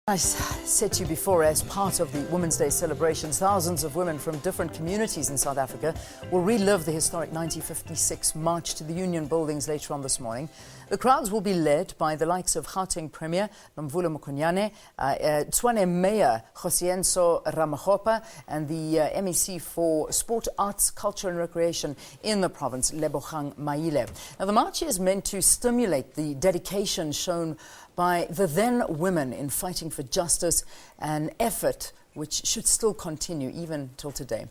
I said to you before, as part of the Women's Day celebrations, thousands of women from different communities in South Africa will relive the historic 1956 march to the Union buildings later on this morning. The crowds will be led by the likes of Gauteng Premier Nomvula Mokonyane, Tshwane Mayor Josienso Ramagopa, and the MEC for Sport, Arts, Culture and Recreation in the province, Lebogang Maile. Now, the march is meant to stimulate the dedication shown by the then women in fighting for justice, an effort which should still continue even till today.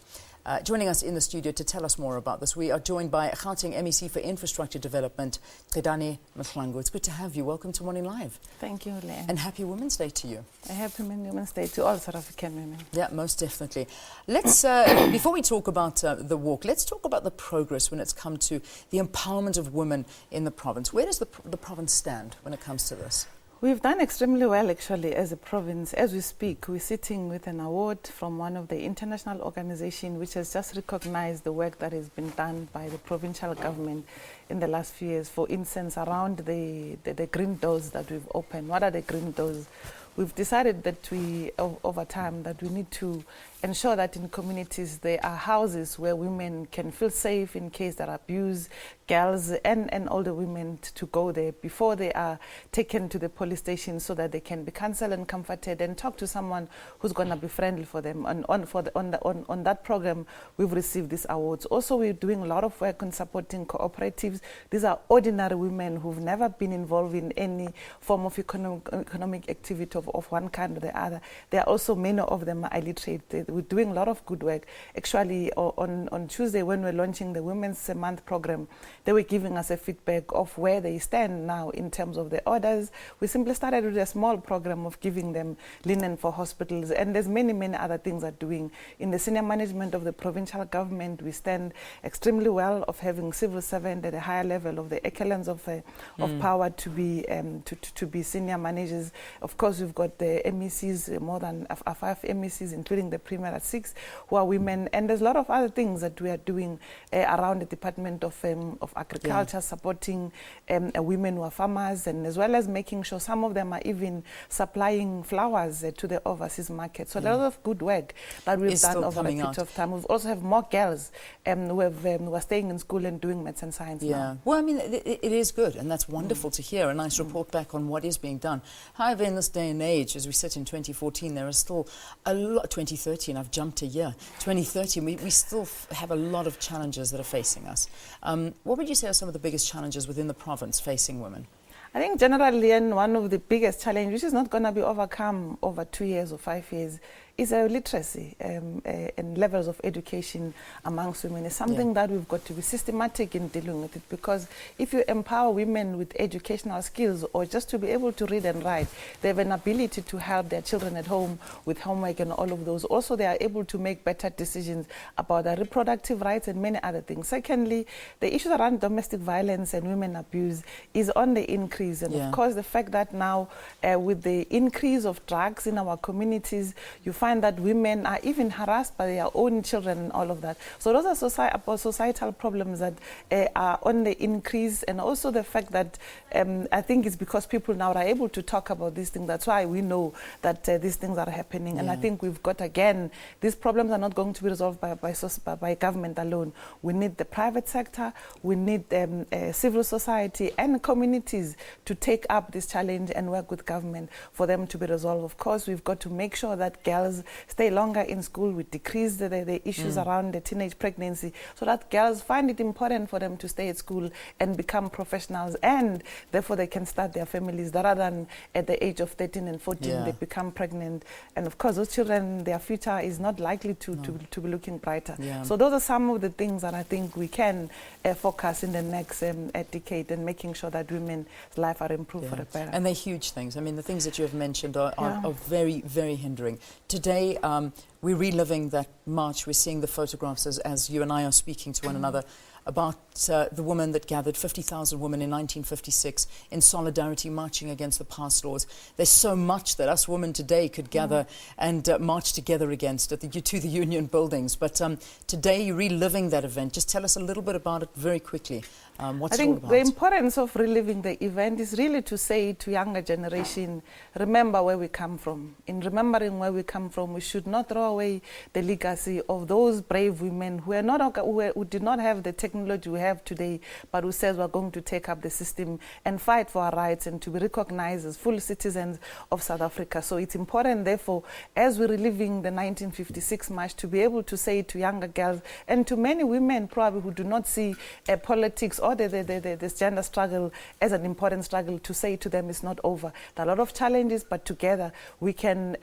Joining us in the studio to tell us more about this, we are joined by Gauteng MEC for Infrastructure Development, Qedani Mahlangu. It's good to have you. Welcome to Morning Live. Thank you, Leanne. And happy Women's Day to you. A happy Women's Day to all South African women. Yeah, most definitely. Let's, before we talk about the walk, let's talk about the progress when it's come to the empowerment of women in the province. Where does the province stand when it comes to this? We've done extremely well, actually, as a province. As we speak, we're sitting with an award from one of the international organizations which has just recognized the work that has been done by the provincial government in the last few years. For instance, around the green doors that we've opened. What are the green doors? We've decided that over time, that we need to ensure that in communities there are houses where women can feel safe in case they're abused, girls and older women to go there before they are taken to the police station so that they can be counseled and comforted and talk to someone who's going to be friendly for them. And on that program, we've received these awards. Also, we're doing a lot of work on supporting cooperatives. These are ordinary women who've never been involved in any form of economic activity of one kind or the other. There are also many of them are illiterate. We're doing a lot of good work. Actually, on Tuesday, when we're launching the Women's Month program, they were giving us a feedback of where they stand now in terms of the orders. We simply started with a small program of giving them linen for hospitals, and there's many other things are doing. In the senior management of the provincial government, we stand extremely well of having civil servants at a higher level of the echelons of power to be senior managers. Of course, we've got the MECs, more than 5 MECs, including the Premier at 6, who are women, and there's a lot of other things that we are doing around the Department of Agriculture, supporting women who are farmers, and as well as making sure some of them are even supplying flowers to the overseas market. So there's a lot of good work that we've done over a period of time. We've also have more girls who are staying in school and doing maths and science now. Well, I mean, it is good, and that's wonderful to hear, a nice report back on what is being done. However, in this day and age, as we sit in 2014, there is still a lot, 2013, I've jumped a year, 2013, we still have a lot of challenges that are facing us. What would you say are some of the biggest challenges within the province facing women? I think generally, and one of the biggest challenges, which is not going to be overcome over 2 years or 5 years, is literacy and levels of education amongst women. It's something that we've got to be systematic in dealing with it, because if you empower women with educational skills or just to be able to read and write, they have an ability to help their children at home with homework and all of those. Also, they are able to make better decisions about their reproductive rights and many other things. Secondly, the issues around domestic violence and women abuse is on the increase. And of course, the fact that now with the increase of drugs in our communities, you find that women are even harassed by their own children and all of that. So those are societal problems that are on the increase, and also the fact that I think it's because people now are able to talk about these things. That's why we know that these things are happening. And I think we've got, again, these problems are not going to be resolved by government alone. We need the private sector, we need civil society and communities to take up this challenge and work with government for them to be resolved. Of course, we've got to make sure that girls stay longer in school. We decrease the issues around the teenage pregnancy, so that girls find it important for them to stay at school and become professionals, and therefore they can start their families rather than at the age of 13 and 14 they become pregnant. And of course, those children, their future is not likely to be looking brighter. So those are some of the things that I think we can focus in the next decade, and making sure that women's life are improved for the better. And they're huge things. I mean, the things that you have mentioned are very, very hindering. Today, we're reliving that march. We're seeing the photographs as you and I are speaking to one another about the woman that gathered 50,000 women in 1956 in solidarity marching against the past laws. There's so much that us women today could gather and march together against to the Union buildings. But today you're reliving that event. Just tell us a little bit about it very quickly. What's I it all think about? the importance of reliving the event is really to say to younger generation, remember where we come from. In remembering where we come from, we should not throw away the legacy of those brave women who did not have the technology we have today, but who says we're going to take up the system and fight for our rights and to be recognized as full citizens of South Africa. So it's important, therefore, as we're reliving the 1956 march, to be able to say to younger girls and to many women probably who do not see politics or this gender struggle as an important struggle, to say to them it's not over. There are a lot of challenges, but together we can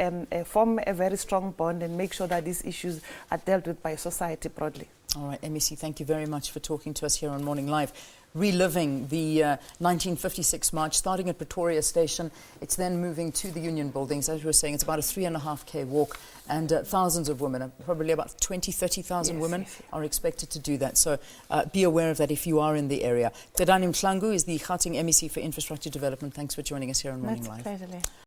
form a very strong bond and make sure that these issues are dealt with by society broadly. All right, MEC, thank you very much for talking to us here on Morning Live. Reliving the 1956 march, starting at Pretoria Station. It's then moving to the Union Buildings. As we were saying, it's about a 3.5K walk, and thousands of women, probably about 30,000 women are expected to do that. So be aware of that if you are in the area. Tedani Mhlangu is the Gauteng MEC for Infrastructure Development. Thanks for joining us here on Morning Live. Pleasure.